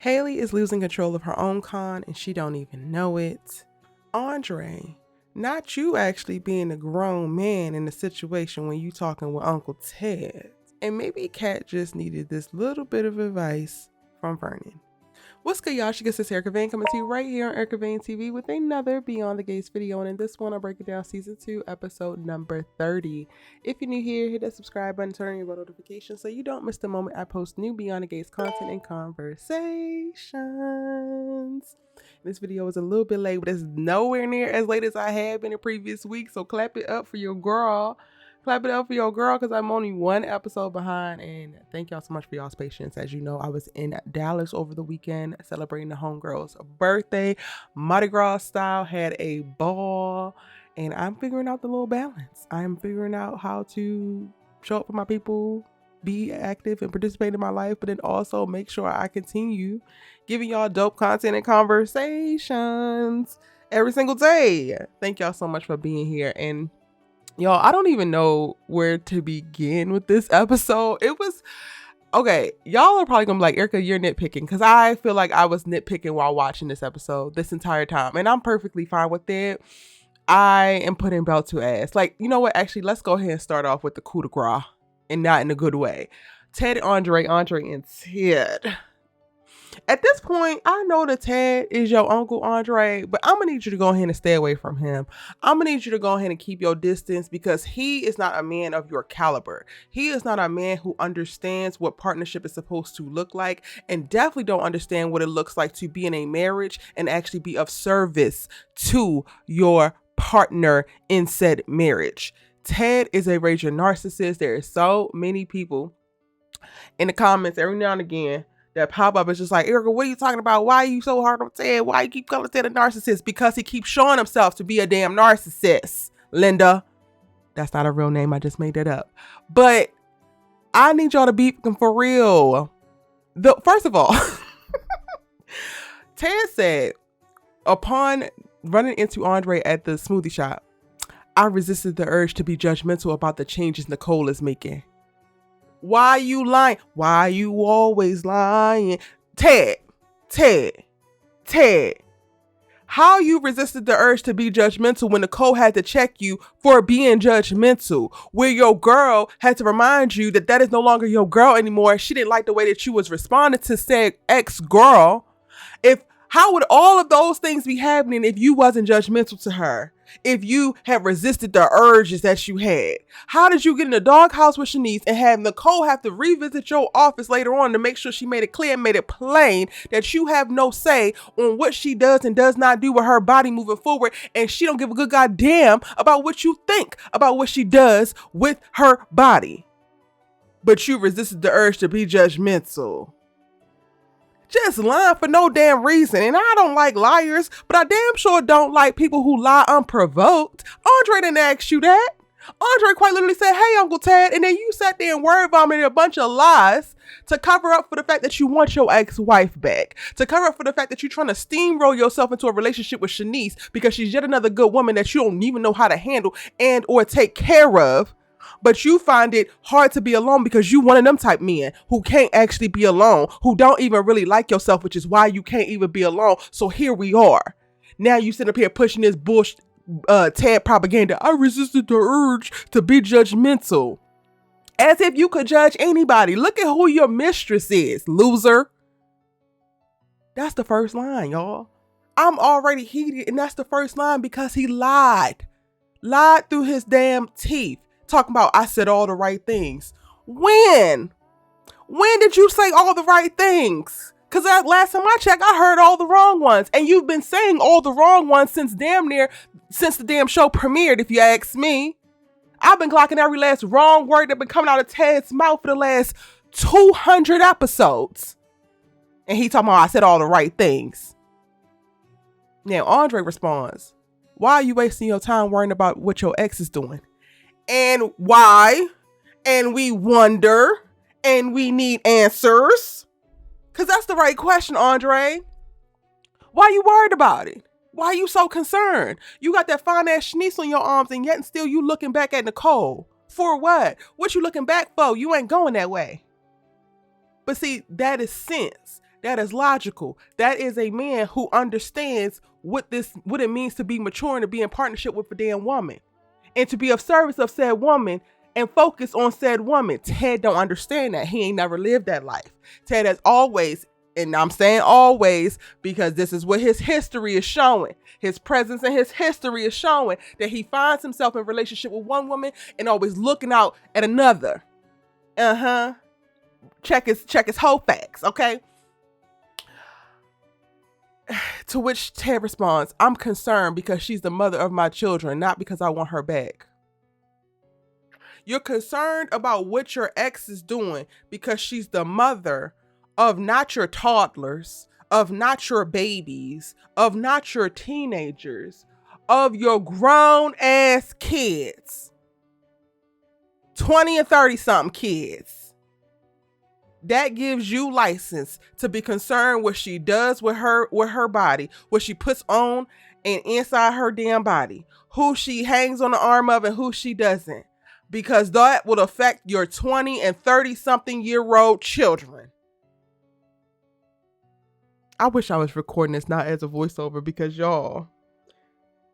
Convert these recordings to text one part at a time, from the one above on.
Haley is losing control of her own con and she don't even know it. Andre, not you actually being a grown man in the situation when you talking with Uncle Ted. And maybe Kat just needed this little bit of advice from Vernon. What's good, y'all? She gets this Erica Vane coming to you right here on Erica Vane TV with another Beyond the Gates video. And in this one, I'll break it down season 2, episode number 30. If you're new here, hit that subscribe button, turn on your bell notifications so you don't miss the moment I post new Beyond the Gates content and conversations. This video is a little bit late, but it's nowhere near as late as I have been in previous weeks. So clap it up for your girl. Clap it up for your girl because I'm only one episode behind, and thank y'all so much for y'all's patience. As you know, I was in Dallas over the weekend celebrating the homegirl's birthday, Mardi Gras style, had a ball, and I'm figuring out the little balance. I'm figuring out how to show up for my people, be active and participate in my life, but then also make sure I continue giving y'all dope content and conversations every single day. Thank y'all so much for being here. And y'all, I don't even know where to begin with this episode. It was, okay, y'all are probably gonna be like, Erica, you're nitpicking, because I feel like I was nitpicking while watching this episode this entire time, and I'm perfectly fine with it. I am putting belt to ass. Like, you know what? Actually, let's go ahead and start off with the coup de grace, and not in a good way. Ted and Andre and Ted. At this point, I know that Ted is your uncle Andre, but I'm gonna need you to go ahead and stay away from him. I'm gonna need you to go ahead and keep your distance because he is not a man of your caliber. He is not a man who understands what partnership is supposed to look like, and definitely don't understand what it looks like to be in a marriage and actually be of service to your partner in said marriage. Ted is a raging narcissist. There are so many people in the comments every now and again that pop up is just like, Erica, what are you talking about? Why are you so hard on Ted? Why you keep calling Ted a narcissist? Because he keeps showing himself to be a damn narcissist. Linda, that's not a real name. I just made that up. But I need y'all to be for real. First of all, Ted said, upon running into Andre at the smoothie shop, I resisted the urge to be judgmental about the changes Nicole is making. Why you lying? Why you always lying? Ted. How you resisted the urge to be judgmental when Nicole had to check you for being judgmental, where your girl had to remind you that that is no longer your girl anymore. She didn't like the way that you was responding to said ex-girl. How would all of those things be happening if you wasn't judgmental to her? If you had resisted the urges that you had? How did you get in the doghouse with Shanice and have Nicole have to revisit your office later on to make sure she made it clear and made it plain that you have no say on what she does and does not do with her body moving forward, and she don't give a good goddamn about what you think about what she does with her body? But you resisted the urge to be judgmental. Just lying for no damn reason. And I don't like liars, but I damn sure don't like people who lie unprovoked. Andre didn't ask you that. Andre quite literally said, hey, Uncle Ted. And then you sat there and word vomited a bunch of lies to cover up for the fact that you want your ex-wife back. To cover up for the fact that you're trying to steamroll yourself into a relationship with Shanice because she's yet another good woman that you don't even know how to handle and or take care of. But you find it hard to be alone because you one of them type men who can't actually be alone, who don't even really like yourself, which is why you can't even be alone. So here we are. Now you sitting up here pushing this bullshit Ted propaganda. I resisted the urge to be judgmental. As if you could judge anybody. Look at who your mistress is, loser. That's the first line, y'all. I'm already heated, and that's the first line because he lied. Lied through his damn teeth. Talking about, I said all the right things. When? When did you say all the right things? Because last time I checked, I heard all the wrong ones. And you've been saying all the wrong ones since the damn show premiered, if you ask me. I've been clocking every last wrong word that been coming out of Ted's mouth for the last 200 episodes. And he talking about, I said all the right things. Now, Andre responds, why are you wasting your time worrying about what your ex is doing? And why? And we wonder, and we need answers. Because that's the right question, Andre. Why are you worried about it? Why are you so concerned? You got that fine ass Shanice on your arms and yet and still you looking back at Nicole. For what? What you looking back for? You ain't going that way. But see, that is sense. That is logical. That is a man who understands what it means to be mature and to be in partnership with a damn woman. And to be of service of said woman and focus on said woman. Ted don't understand that. He ain't never lived that life. Ted has always, and I'm saying always because this is what his history is showing. His presence and his history is showing that he finds himself in relationship with one woman and always looking out at another. Check his whole facts, okay? To which Ted responds, I'm concerned because she's the mother of my children, not because I want her back. You're concerned about what your ex is doing because she's the mother of not your toddlers, of not your babies, of not your teenagers, of your grown ass kids. 20 and 30 something kids. That gives you license to be concerned what she does with her body, what she puts on and inside her damn body, who she hangs on the arm of and who she doesn't, because that will affect your 20 and 30 something year old children. I wish I was recording this not as a voiceover because y'all,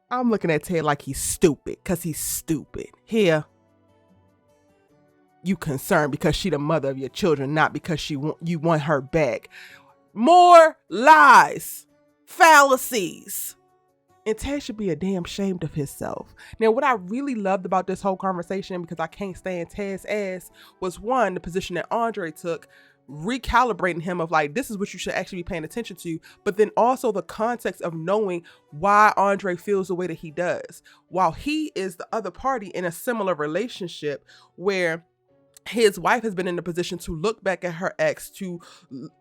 I'm looking at Ted like he's stupid because he's stupid. Here. You concerned because she the mother of your children, not because you want her back. More lies, fallacies. And Ted should be a damn ashamed of himself. Now, what I really loved about this whole conversation, because I can't stand Ted's ass, was one, the position that Andre took, recalibrating him of like, this is what you should actually be paying attention to, but then also the context of knowing why Andre feels the way that he does, while he is the other party in a similar relationship where his wife has been in a position to look back at her ex, to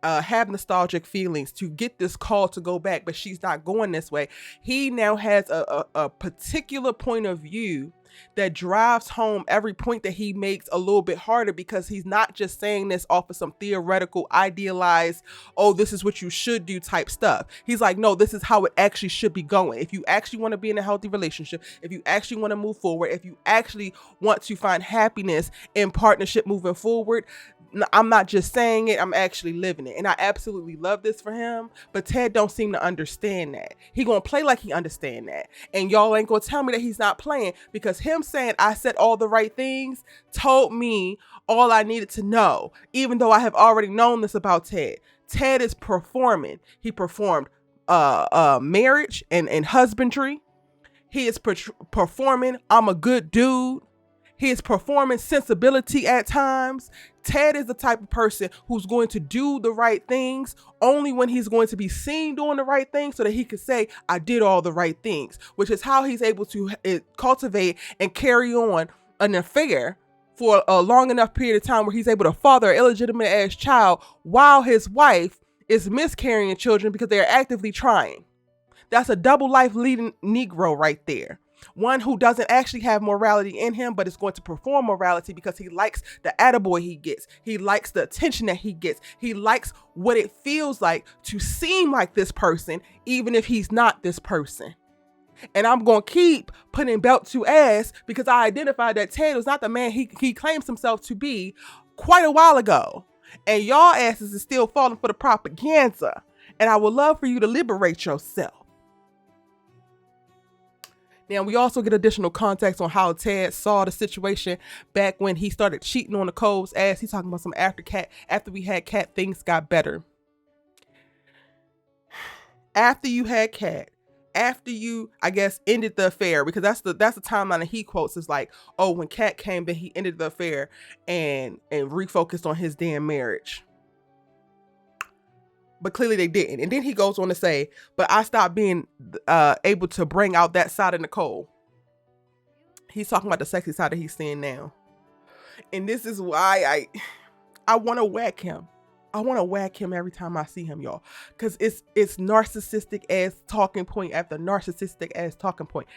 have nostalgic feelings, to get this call to go back, but she's not going this way. He now has a particular point of view that drives home every point that he makes a little bit harder, because he's not just saying this off of some theoretical, idealized, oh, this is what you should do type stuff. He's like, no, this is how it actually should be going. If you actually want to be in a healthy relationship, if you actually want to move forward, if you actually want to find happiness in partnership moving forward, I'm not just saying it, I'm actually living it. And I absolutely love this for him, but Ted don't seem to understand that. He gonna play like he understand that. And y'all ain't gonna tell me that he's not playing, because him saying I said all the right things told me all I needed to know, even though I have already known this about Ted. Ted is performing. He performed marriage and husbandry. He is performing I'm a good dude. He is performing sensibility at times. Ted is the type of person who's going to do the right things only when he's going to be seen doing the right things, so that he can say, I did all the right things, which is how he's able to cultivate and carry on an affair for a long enough period of time where he's able to father an illegitimate ass child while his wife is miscarrying children because they are actively trying. That's a double life leading Negro right there. One who doesn't actually have morality in him, but is going to perform morality because he likes the attaboy he gets. He likes the attention that he gets. He likes what it feels like to seem like this person, even if he's not this person. And I'm going to keep putting belt to ass because I identified that Ted was not the man he claims himself to be quite a while ago. And y'all asses is still falling for the propaganda. And I would love for you to liberate yourself. Now, we also get additional context on how Ted saw the situation back when he started cheating on Nicole's ass. He's talking about some after we had Cat, things got better. After you had Cat, after you, I guess, ended the affair, because that's the timeline that he quotes is like, oh, when Cat came, then he ended the affair and refocused on his damn marriage. But clearly they didn't. And then he goes on to say, but I stopped being able to bring out that side of Nicole. He's talking about the sexy side that he's seeing now. And this is why I want to whack him. I want to whack him every time I see him, y'all. Because it's narcissistic ass talking point after narcissistic ass talking point.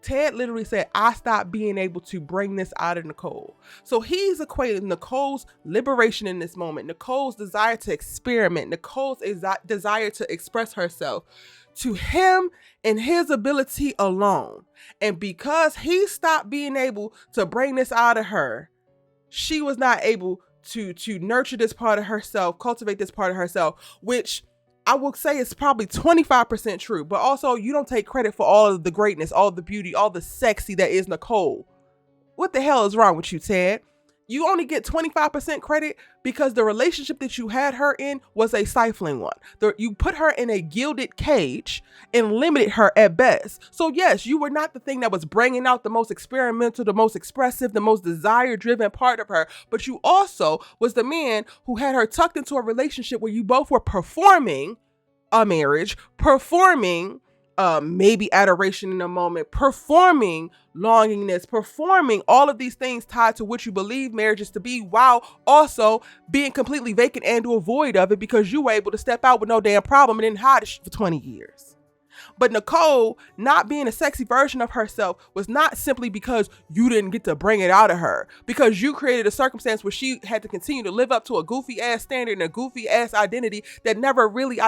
Ted literally said, I stopped being able to bring this out of Nicole. So he's equating Nicole's liberation in this moment, Nicole's desire to experiment, Nicole's desire to express herself to him and his ability alone. And because he stopped being able to bring this out of her, she was not able to nurture this part of herself, cultivate this part of herself, which I will say is probably 25% true, but also you don't take credit for all of the greatness, all of the beauty, all the sexy that is Nicole. What the hell is wrong with you, Ted? You only get 25% credit because the relationship that you had her in was a stifling one. You put her in a gilded cage and limited her at best. So yes, you were not the thing that was bringing out the most experimental, the most expressive, the most desire-driven part of her, but you also was the man who had her tucked into a relationship where you both were performing a marriage, performing maybe adoration in a moment, performing longingness, performing all of these things tied to what you believe marriage is to be, while also being completely vacant and or void of it because you were able to step out with no damn problem and then hide it for 20 years. But Nicole not being a sexy version of herself was not simply because you didn't get to bring it out of her, because you created a circumstance where she had to continue to live up to a goofy ass standard and a goofy ass identity that never really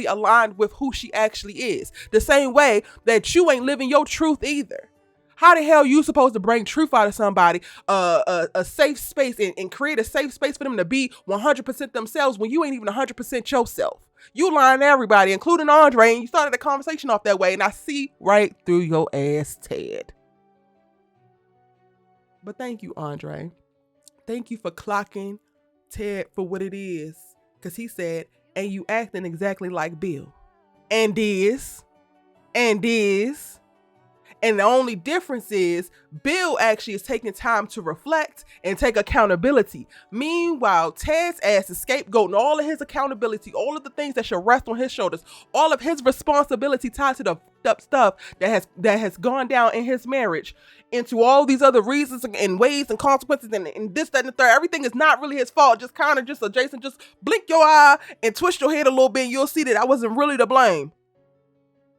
aligned with who she actually is. The same way that you ain't living your truth either. How the hell you supposed to bring truth out of somebody, a safe space and create a safe space for them to be 100% themselves when you ain't even 100% yourself? You lying to everybody, including Andre, and you started the conversation off that way, and I see right through your ass, Ted. But thank you, Andre. Thank you for clocking Ted for what it is, because he said, and you acting exactly like Bill. And is. And the only difference is Bill actually is taking time to reflect and take accountability. Meanwhile, Ted's ass is scapegoating all of his accountability, all of the things that should rest on his shoulders, all of his responsibility tied to the up stuff that has gone down in his marriage into all these other reasons and ways and consequences and this, that, and the third. Everything is not really his fault. Just kind of just adjacent. Just blink your eye and twist your head a little bit and you'll see that I wasn't really to blame.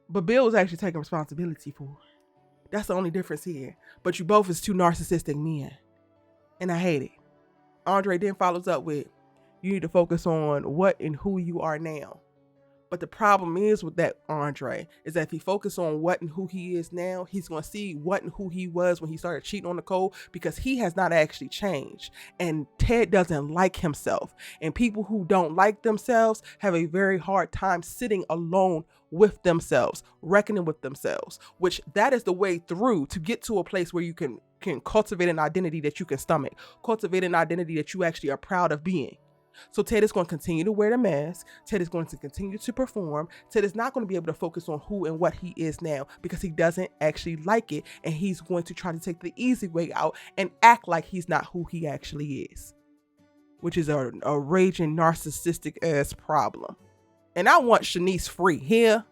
But Bill was actually taking responsibility for it. That's the only difference here. But you both is two narcissistic men. And I hate it. Andre then follows up with, you need to focus on what and who you are now. But the problem is with that, Andre, is that if he focuses on what and who he is now, he's going to see what and who he was when he started cheating on Nicole, because he has not actually changed. And Ted doesn't like himself. And people who don't like themselves have a very hard time sitting alone with themselves, reckoning with themselves, which that is the way through to get to a place where you can cultivate an identity that you can stomach, cultivate an identity that you actually are proud of being. So Ted is going to continue to wear the mask. Ted is going to continue to perform. Ted is not going to be able to focus on who and what he is now because he doesn't actually like it. And he's going to try to take the easy way out and act like he's not who he actually is, which is a raging narcissistic ass problem. And I want Shanice free here.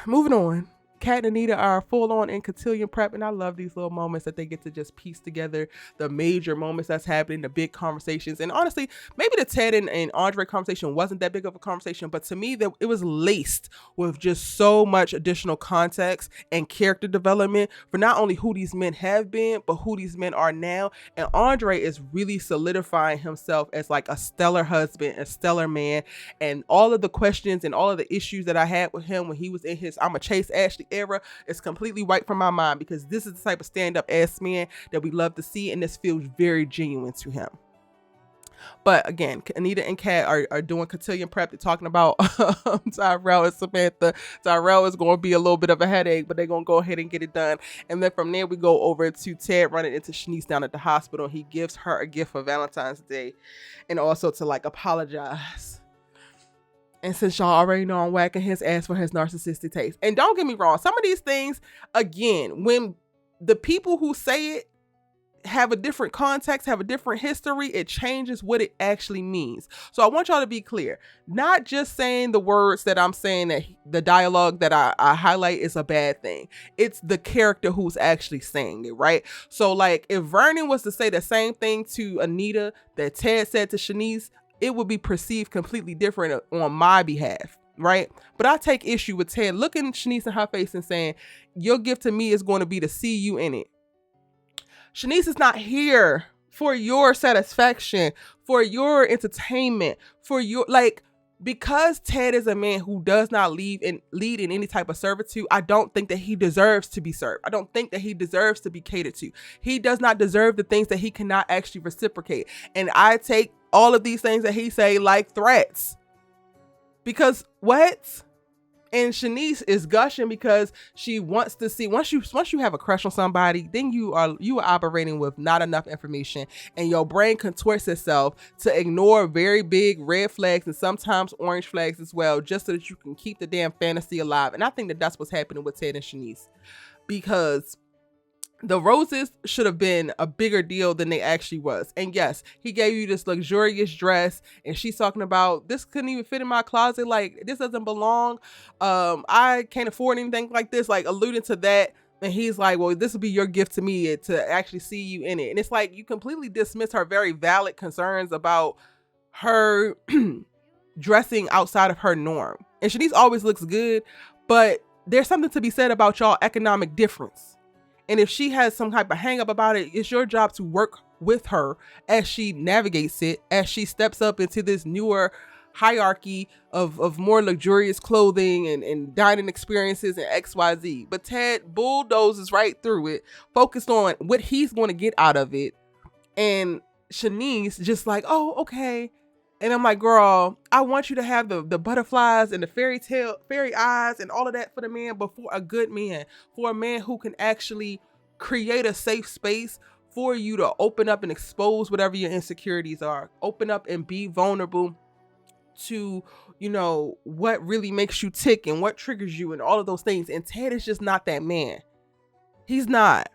Moving on. Kat and Anita are full on in cotillion prep, and I love these little moments that they get to just piece together the major moments that's happening, the big conversations. And honestly, maybe the Ted and Andre conversation wasn't that big of a conversation, but to me, it was laced with just so much additional context and character development for not only who these men have been, but who these men are now. And Andre is really solidifying himself as like a stellar husband, a stellar man. And all of the questions and all of the issues that I had with him when he was in his I'm a Chase Ashley era is completely wiped from my mind, because this is the type of stand-up ass man that we love to see, and this feels very genuine to him. But again, Anita and Kat are doing cotillion prep. They're talking about Tyrell and Samantha. Tyrell is going to be a little bit of a headache, but they're going to go ahead and get it done. And then from there, we go over to Ted running into Shanice down at the hospital. He gives her a gift for Valentine's Day and also to like apologize. And since y'all already know I'm whacking his ass for his narcissistic taste. And don't get me wrong, some of these things, again, when the people who say it have a different context, have a different history, it changes what it actually means. So I want y'all to be clear. Not just saying the words that I'm saying, that the dialogue that I highlight is a bad thing. It's the character who's actually saying it, right? So like if Vernon was to say the same thing to Anita that Ted said to Shanice, it would be perceived completely different on my behalf, right? But I take issue with Ted looking Shanice in her face and saying, your gift to me is going to be to see you in it. Shanice is not here for your satisfaction, for your entertainment, for your, like, because Ted is a man who does not lead in any type of servitude, I don't think that he deserves to be served. I don't think that he deserves to be catered to. He does not deserve the things that he cannot actually reciprocate. And I take all of these things that he say like threats. Because what? And Shanice is gushing because she wants to see, once you have a crush on somebody, then you are operating with not enough information, and your brain contorts itself to ignore very big red flags and sometimes orange flags as well, just so that you can keep the damn fantasy alive. And I think that that's what's happening with Ted and Shanice, because the roses should have been a bigger deal than they actually was. And yes, he gave you this luxurious dress, and she's talking about, this couldn't even fit in my closet. Like, this doesn't belong. I can't afford anything like this, like alluding to that. And he's like, well, this will be your gift to me to actually see you in it. And it's like, you completely dismiss her very valid concerns about her dressing outside of her norm. And Shanice always looks good, but there's something to be said about y'all economic difference. And if she has some type of hang up about it, it's your job to work with her as she navigates it, as she steps up into this newer hierarchy of more luxurious clothing and dining experiences and XYZ. But Ted bulldozes right through it, focused on what he's going to get out of it. And Shanice just like, oh, okay. And I'm like, girl, I want you to have the butterflies and the fairy eyes and all of that for the man, but for a good man, for a man who can actually create a safe space for you to open up and expose whatever your insecurities are. Open up and be vulnerable to, you know, what really makes you tick and what triggers you and all of those things. And Ted is just not that man. He's not.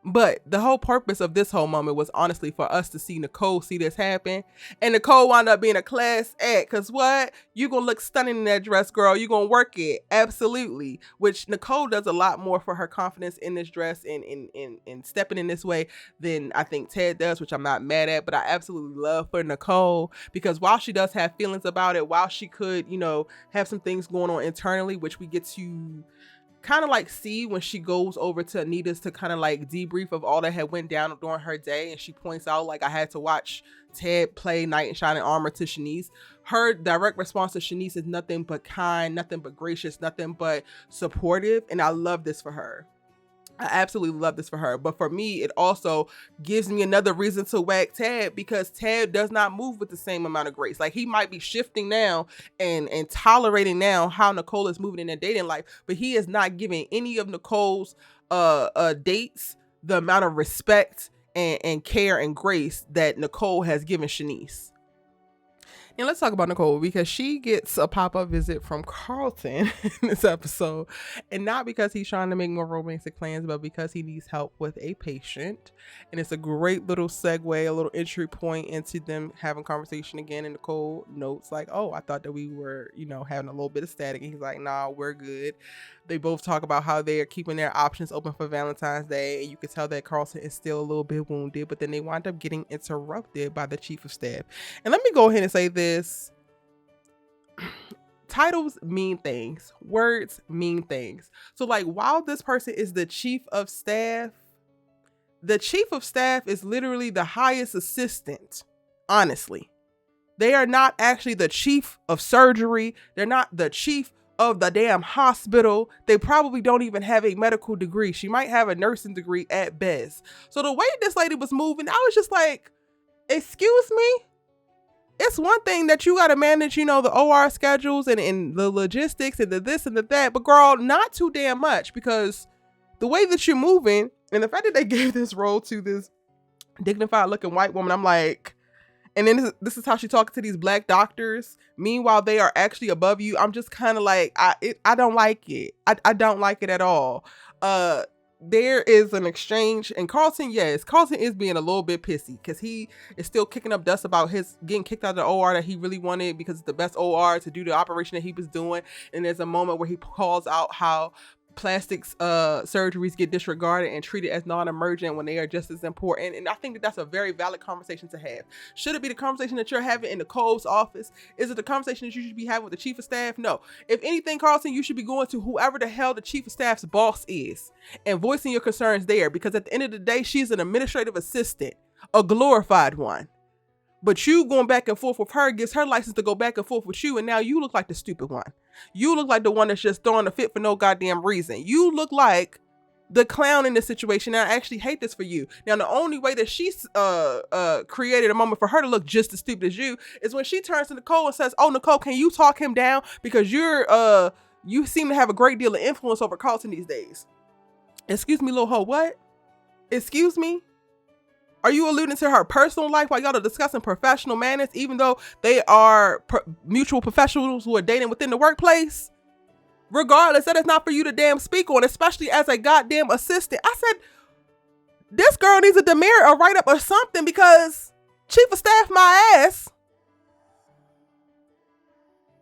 But the whole purpose of this whole moment was honestly for us to see Nicole see this happen. And Nicole wound up being a class act. Because what? You're going to look stunning in that dress, girl. You're going to work it. Absolutely. Which Nicole does a lot more for her confidence in this dress and stepping in this way than I think Ted does, which I'm not mad at. But I absolutely love for Nicole, because while she does have feelings about it, while she could, you know, have some things going on internally, which we get to kind of like see when she goes over to Anita's to kind of like debrief of all that had went down during her day. And she points out, like, I had to watch Ted play knight in shining armor to Shanice. Her direct response to Shanice is nothing but kind, nothing but gracious, nothing but supportive. And I love this for her. I absolutely love this for her. But for me, it also gives me another reason to whack Ted, because Ted does not move with the same amount of grace. Like, he might be shifting now and tolerating now how Nicole is moving in their dating life, but he is not giving any of Nicole's dates the amount of respect and care and grace that Nicole has given Shanice. And let's talk about Nicole, because she gets a pop-up visit from Carlton in this episode. And not because he's trying to make more romantic plans, but because he needs help with a patient. And it's a great little segue, a little entry point into them having conversation again. And Nicole notes like, oh, I thought that we were, you know, having a little bit of static. And he's like, nah, we're good. They both talk about how they are keeping their options open for Valentine's Day. And you can tell that Carlton is still a little bit wounded, but then they wind up getting interrupted by the chief of staff. And let me go ahead and say this. Titles mean things. Words mean things. So like, while this person is the chief of staff is literally the highest assistant. Honestly, they are not actually the chief of surgery. They're not the chief of the damn hospital. They probably don't even have a medical degree. She might have a nursing degree at best. So the way this lady was moving, I was just like, excuse me? It's one thing that you got to manage, you know, the OR schedules and the logistics and the this and the that, but girl, not too damn much, because the way that you're moving and the fact that they gave this role to this dignified looking white woman, I'm like, and then this is how she talks to these black doctors. Meanwhile, they are actually above you. I'm just kind of like, I don't like it. I don't like it at all. There is an exchange, and Carlton is being a little bit pissy because he is still kicking up dust about his getting kicked out of the OR that he really wanted because it's the best OR to do the operation that he was doing. And there's a moment where he calls out how plastics surgeries get disregarded and treated as non-emergent when they are just as important. And I think that that's a very valid conversation to have. Should it be the conversation that you're having in Nicole's office? Is it the conversation that you should be having with the chief of staff? No. If anything, Carlton, you should be going to whoever the hell the chief of staff's boss is and voicing your concerns there, because at the end of the day, she's an administrative assistant, a glorified one. But you going back and forth with her gives her license to go back and forth with you, and now you look like the stupid one. You look like the one that's just throwing a fit for no goddamn reason. You look like the clown in this situation, and I actually hate this for you. Now, the only way that she's created a moment for her to look just as stupid as you is when she turns to Nicole and says, "Oh, Nicole, can you talk him down? Because you seem to have a great deal of influence over Carlton these days." Excuse me, little hoe, what? Excuse me? Are you alluding to her personal life while y'all are discussing professional manners, even though they are mutual professionals who are dating within the workplace? Regardless, that is not for you to damn speak on, especially as a goddamn assistant. I said, this girl needs a demerit or write-up or something, because chief of staff my ass.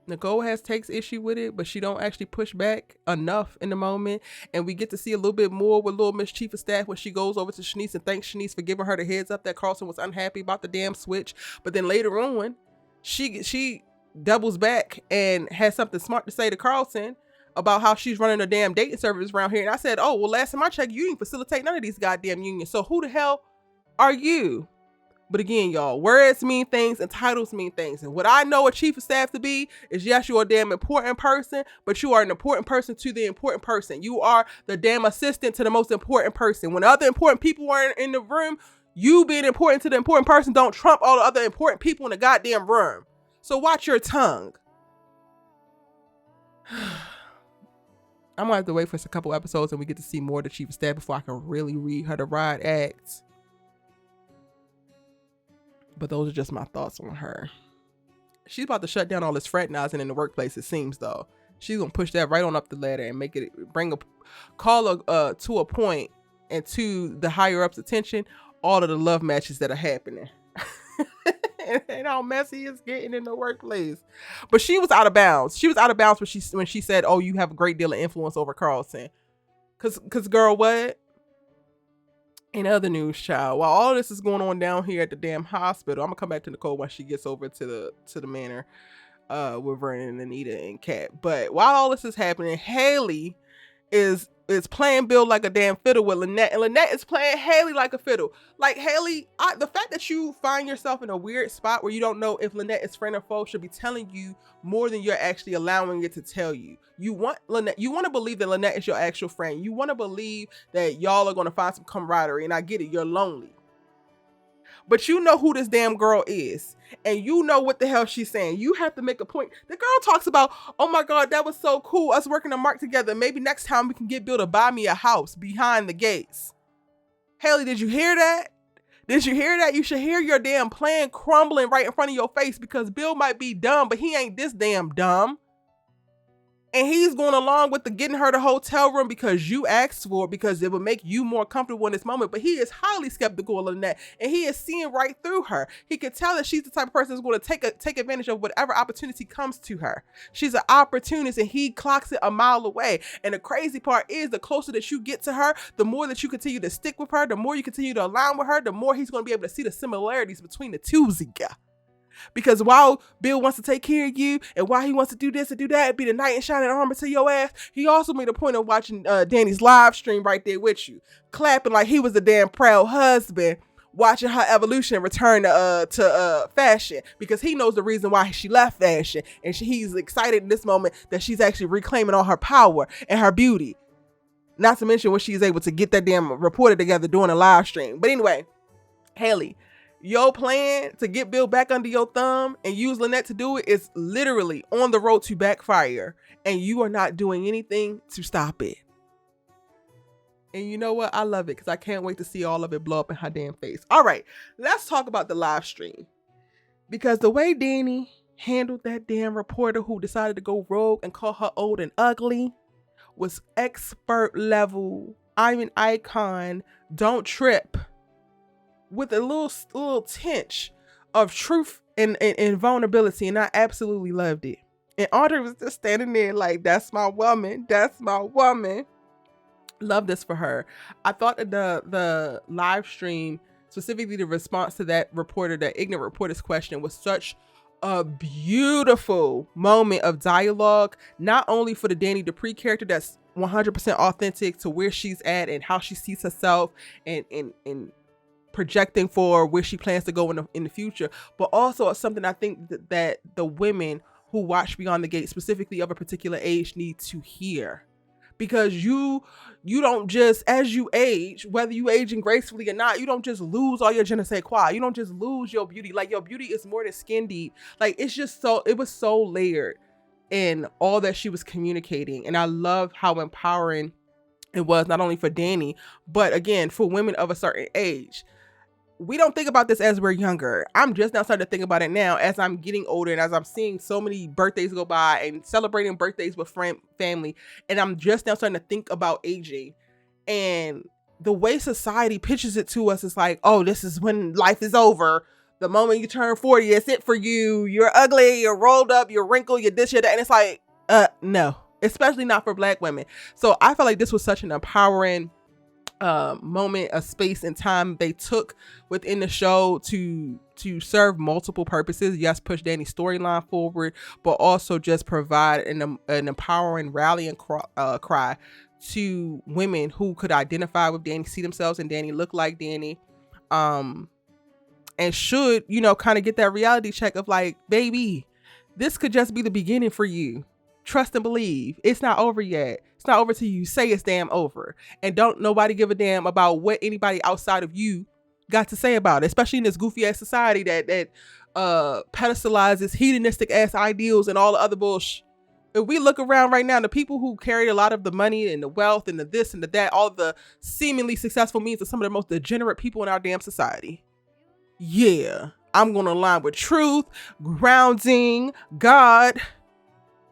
Nicole takes issue with it, but she don't actually push back enough in the moment. And we get to see a little bit more with little Miss Chief of Staff when she goes over to Shanice and thanks Shanice for giving her the heads up that Carlton was unhappy about the damn switch. But then later on, she doubles back and has something smart to say to Carlton about how she's running a damn dating service around here. And I said, oh, well, last time I checked, you didn't facilitate none of these goddamn unions. So who the hell are you? But again, y'all, words mean things and titles mean things. And what I know a chief of staff to be is, yes, you're a damn important person, but you are an important person to the important person. You are the damn assistant to the most important person. When other important people are in the room, you being important to the important person don't trump all the other important people in the goddamn room. So watch your tongue. I'm gonna have to wait for a couple episodes and we get to see more of the chief of staff before I can really read her the riot act. But those are just my thoughts on her. She's about to shut down all this fraternizing in the workplace, it seems, though. She's gonna push that right on up the ladder and make it call to a point and to the higher ups' attention all of the love matches that are happening. And how messy it's getting in the workplace. But she was out of bounds. She was out of bounds when she said, "Oh, you have a great deal of influence over Carlton." Cause girl, what? In other news, child, while all this is going on down here at the damn hospital, I'm gonna come back to Nicole when she gets over to the manor with Vernon and Anita and Kat. But while all this is happening, Haley is playing Bill like a damn fiddle with Lynette, and Lynette is playing Haley like a fiddle. Like, Haley, the fact that you find yourself in a weird spot where you don't know if Lynette is friend or foe should be telling you more than you're actually allowing it to tell you. You want Lynette, you want to believe that Lynette is your actual friend. You want to believe that y'all are going to find some camaraderie, and I get it, you're lonely. But you know who this damn girl is, and you know what the hell she's saying. You have to make a point. The girl talks about, oh my God, that was so cool, us working a mark together. Maybe next time we can get Bill to buy me a house behind the gates. Haley, did you hear that? Did you hear that? You should hear your damn plan crumbling right in front of your face, because Bill might be dumb, but he ain't this damn dumb. And he's going along with the getting her the hotel room because you asked for it, because it would make you more comfortable in this moment. But he is highly skeptical of Lynette, and he is seeing right through her. He can tell that she's the type of person that's going to take advantage of whatever opportunity comes to her. She's an opportunist, and he clocks it a mile away. And the crazy part is, the closer that you get to her, the more that you continue to stick with her, the more you continue to align with her, the more he's going to be able to see the similarities between the two of you. Because while Bill wants to take care of you, and while he wants to do this and do that and be the knight in shining armor to your ass, he also made a point of watching Dani's live stream right there with you, clapping like he was the damn proud husband, watching her evolution and return to fashion, because he knows the reason why she left fashion, and he's excited in this moment that she's actually reclaiming all her power and her beauty. Not to mention when she's able to get that damn reporter together doing a live stream. But anyway, Haley, your plan to get Bill back under your thumb and use Lynette to do it is literally on the road to backfire, and you are not doing anything to stop it. And you know what? I love it, because I can't wait to see all of it blow up in her damn face. All right, let's talk about the live stream, because the way Dani handled that damn reporter who decided to go rogue and call her old and ugly was expert level. I'm an icon. Don't trip. With a little tinge of truth and vulnerability, and I absolutely loved it. And Audrey was just standing there like, that's my woman, that's my woman. Love this for her. I thought that the live stream, specifically the response to that ignorant reporter's question, was such a beautiful moment of dialogue, not only for the Dani Dupree character that's 100% authentic to where she's at and how she sees herself, and projecting for where she plans to go in the future, but also something I think that the women who watch Beyond the Gate, specifically of a particular age, need to hear. Because you don't just, as you age, whether you aging gracefully or not, you don't just lose all your je ne sais quoi. You don't just lose your beauty. Like, your beauty is more than skin deep. Like, it's just it was so layered in all that she was communicating. And I love how empowering it was, not only for Dani, but again, for women of a certain age. We don't think about this as we're younger. I'm just now starting to think about it now as I'm getting older and as I'm seeing so many birthdays go by and celebrating birthdays with family. And I'm just now starting to think about aging. And the way society pitches it to us is like, oh, this is when life is over. The moment you turn 40, it's it for you. You're ugly, you're rolled up, you're wrinkled, you're this, you're that. And it's like, no, especially not for Black women. So I felt like this was such an empowering moment, a space and time they took within the show to serve multiple purposes. Yes, push Dani's storyline forward, but also just provide an empowering rallying cry to women who could identify with Dani, see themselves in Dani, look like Dani, and should, kind of get that reality check of like, baby, this could just be the beginning for you. Trust and believe. It's not over yet. It's not over till you say it's damn over. And don't nobody give a damn about what anybody outside of you got to say about it, especially in this goofy ass society that pedestalizes hedonistic ass ideals and all the other bullshit. If we look around right now, the people who carry a lot of the money and the wealth and the this and the that, all the seemingly successful means are some of the most degenerate people in our damn society. Yeah, I'm going to align with truth, grounding, God,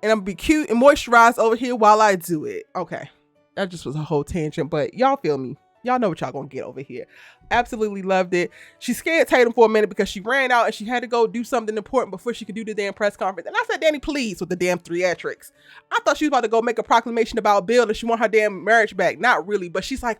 and I'm gonna be cute and moisturized over here while I do it. Okay, that just was a whole tangent, but y'all feel me. Y'all know what y'all gonna get over here. Absolutely loved it. She scared Tatum for a minute because she ran out and she had to go do something important before she could do the damn press conference. And I said, Dani, please, with the damn theatrics. I thought she was about to go make a proclamation about Bill and she want her damn marriage back. Not really, but she's like,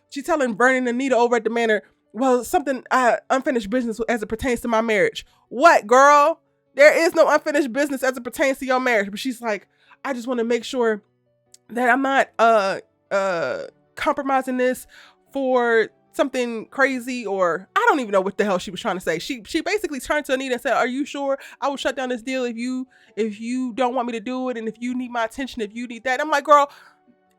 she's telling Vernon and Anita over at the manor, well, something unfinished business as it pertains to my marriage. What, girl? There is no unfinished business as it pertains to your marriage. But she's like, I just want to make sure that I'm not compromising this for something crazy, or I don't even know what the hell she was trying to say. She basically turned to Anita and said, are you sure I will shut down this deal if you don't want me to do it, and if you need my attention, if you need that? I'm like, girl,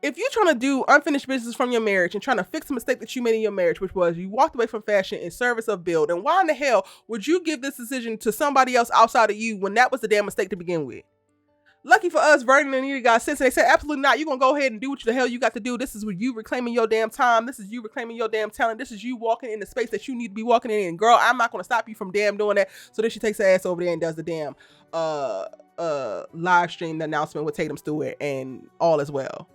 if you're trying to do unfinished business from your marriage and trying to fix a mistake that you made in your marriage, which was you walked away from fashion in service of Bill, then why in the hell would you give this decision to somebody else outside of you when that was the damn mistake to begin with? Lucky for us, Vernon and Anita got sense, and they said, absolutely not. You're going to go ahead and do what the hell you got to do. This is what you reclaiming your damn time. This is you reclaiming your damn talent. This is you walking in the space that you need to be walking in. And girl, I'm not going to stop you from damn doing that. So then she takes her ass over there and does the damn live stream, the announcement with Tatum Stewart, and all as well.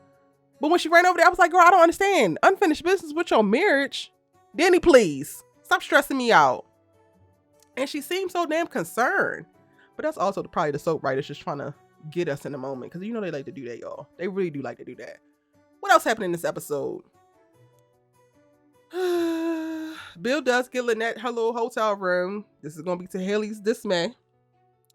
But when she ran over there, I was like, girl, I don't understand. Unfinished business with your marriage? Dani, please. Stop stressing me out. And she seemed so damn concerned. But that's also probably the soap writers just trying to get us in the moment. Because they like to do that, y'all. They really do like to do that. What else happened in this episode? Bill does get Lynette her little hotel room. This is going to be to Haley's dismay.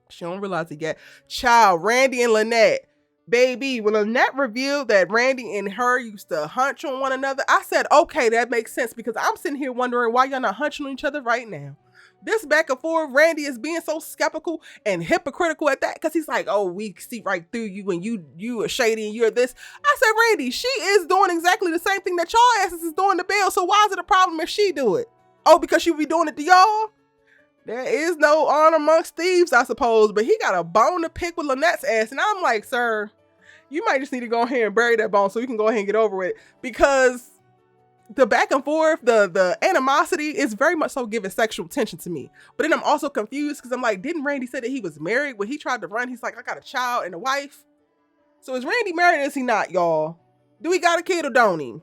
She don't realize it yet. Child, Randy and Lynette. Baby, when Lynette revealed that Randy and her used to hunch on one another, I said, okay, that makes sense, because I'm sitting here wondering why y'all not hunching on each other right now. This back and forth, Randy is being so skeptical and hypocritical at that, because he's like, oh, we see right through you and you are shady and you're this. I said, Randy, she is doing exactly the same thing that y'all asses is doing to Bill, so why is it a problem if she do it? Oh, because she be doing it to y'all? There is no honor amongst thieves, I suppose, but he got a bone to pick with Lynette's ass. And I'm like, sir, you might just need to go ahead and bury that bone so we can go ahead and get over it. Because the back and forth, the animosity is very much so giving sexual tension to me. But then I'm also confused because I'm like, didn't Randy say that he was married? When he tried to run, he's like, I got a child and a wife. So is Randy married or is he not, y'all? Do he got a kid or don't he?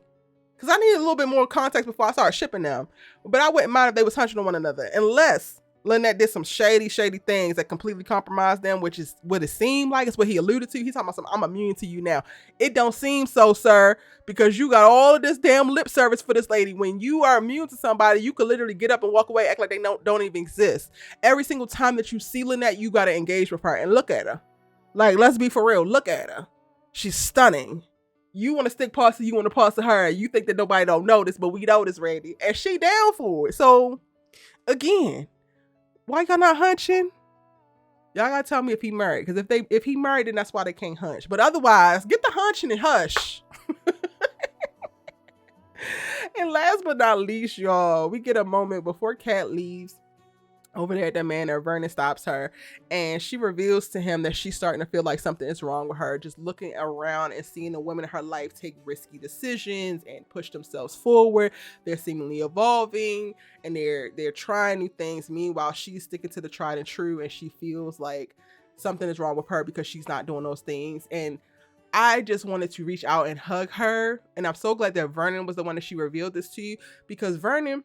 Because I need a little bit more context before I start shipping them. But I wouldn't mind if they was hunching on one another. Unless Lynette did some shady things that completely compromised them, which is what it seemed like. It's what he alluded to. He's talking about something, I'm immune to you now. It don't seem so, sir, because you got all of this damn lip service for this lady. When you are immune to somebody, you could literally get up and walk away, act like they don't even exist. Every single time that you see Lynette, you got to engage with her and look at her. Like, let's be for real. Look at her. She's stunning. You want to stick parts to you want to parts to her. You think that nobody don't notice, but we notice, Randy. And she down for it. So, again, why y'all not hunching? Y'all gotta tell me if he married. Because if he married, then that's why they can't hunch. But otherwise, get the hunching and hush. And last but not least, y'all, we get a moment before Kat leaves over there at the manor. Vernon stops her and she reveals to him that she's starting to feel like something is wrong with her, just looking around and seeing the women in her life take risky decisions and push themselves forward. They're seemingly evolving and they're trying new things. Meanwhile, she's sticking to the tried and true, and she feels like something is wrong with her because she's not doing those things. And I just wanted to reach out and hug her, and I'm so glad that Vernon was the one that she revealed this to, because Vernon,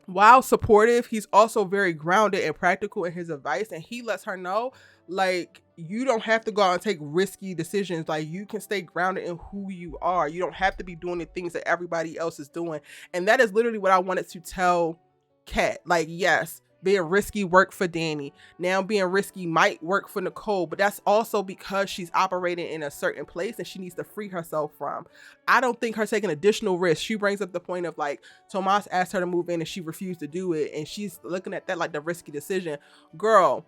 while supportive, he's also very grounded and practical in his advice, and he lets her know, like, you don't have to go out and take risky decisions. Like, you can stay grounded in who you are. You don't have to be doing the things that everybody else is doing. And that is literally what I wanted to tell Kat. Like, yes, being risky worked for Dani. Now being risky might work for Nicole, but that's also because she's operating in a certain place and she needs to free herself from. I don't think her taking additional risks. She brings up the point of, like, Tomas asked her to move in and she refused to do it, and she's looking at that like the risky decision. Girl,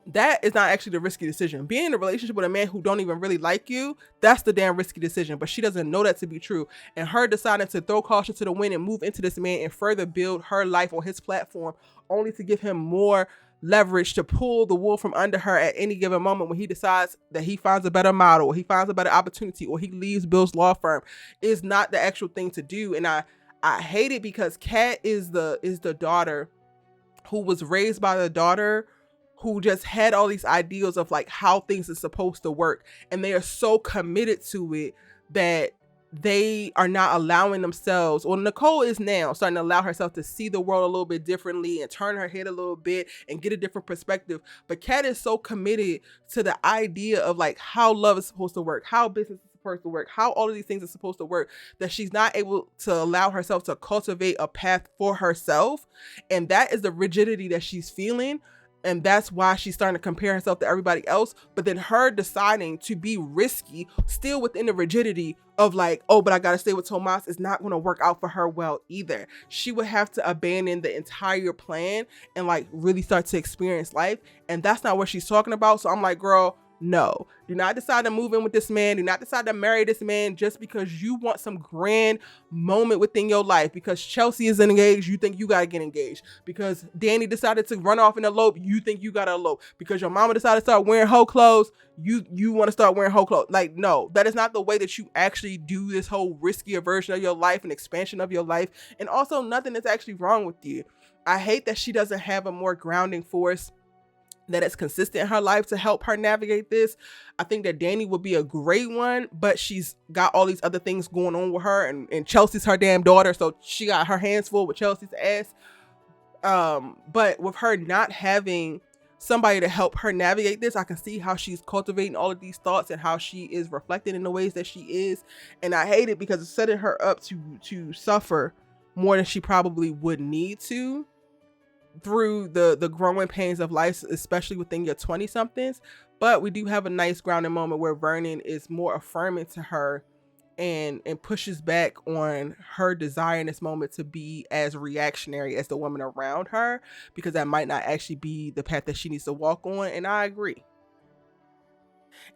that is not actually the risky decision. Being in a relationship with a man who don't even really like you, that's the damn risky decision. But she doesn't know that to be true. And her deciding to throw caution to the wind and move into this man and further build her life on his platform, only to give him more leverage to pull the wool from under her at any given moment when he decides that he finds a better model, or he finds a better opportunity, or he leaves Bill's law firm, is not the actual thing to do. And I hate it, because Kat is the daughter who was raised by the daughter who just had all these ideals of, like, how things are supposed to work, and they are so committed to it that they are not allowing themselves, or Nicole is now starting to allow herself to see the world a little bit differently and turn her head a little bit and get a different perspective. But Kat is so committed to the idea of, like, how love is supposed to work, how business is supposed to work, how all of these things are supposed to work, that she's not able to allow herself to cultivate a path for herself. And that is the rigidity that she's feeling. And that's why she's starting to compare herself to everybody else. But then her deciding to be risky, still within the rigidity of, like, oh, but I got to stay with Tomas, is not going to work out for her well either. She would have to abandon the entire plan and, like, really start to experience life. And that's not what she's talking about. So I'm like, girl, no, do not decide to move in with this man. Do not decide to marry this man just because you want some grand moment within your life. Because Chelsea is engaged, you think you gotta get engaged. Because Dani decided to run off and elope, you think you gotta elope. Because your mama decided to start wearing hoe clothes, you want to start wearing hoe clothes. Like, no, that is not the way that you actually do this whole riskier version of your life and expansion of your life. And also, nothing is actually wrong with you. I hate that she doesn't have a more grounding force that is consistent in her life to help her navigate this. I think that Dani would be a great one, but she's got all these other things going on with her, and Chelsea's her damn daughter, so she got her hands full with Chelsea's ass. But with her not having somebody to help her navigate this, I can see how she's cultivating all of these thoughts and how she is reflecting in the ways that she is. And I hate it because it's setting her up to suffer more than she probably would need to through the growing pains of life, especially within your 20 somethings. But we do have a nice grounding moment where Vernon is more affirming to her and pushes back on her desire in this moment to be as reactionary as the women around her, because that might not actually be the path that she needs to walk on. And I agree.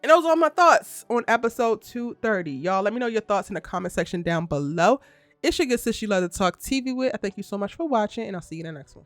And those are my thoughts on episode 230. Y'all, let me know your thoughts in the comment section down below. It's your good sis you love to talk TV with. I thank you so much for watching, and I'll see you in the next one.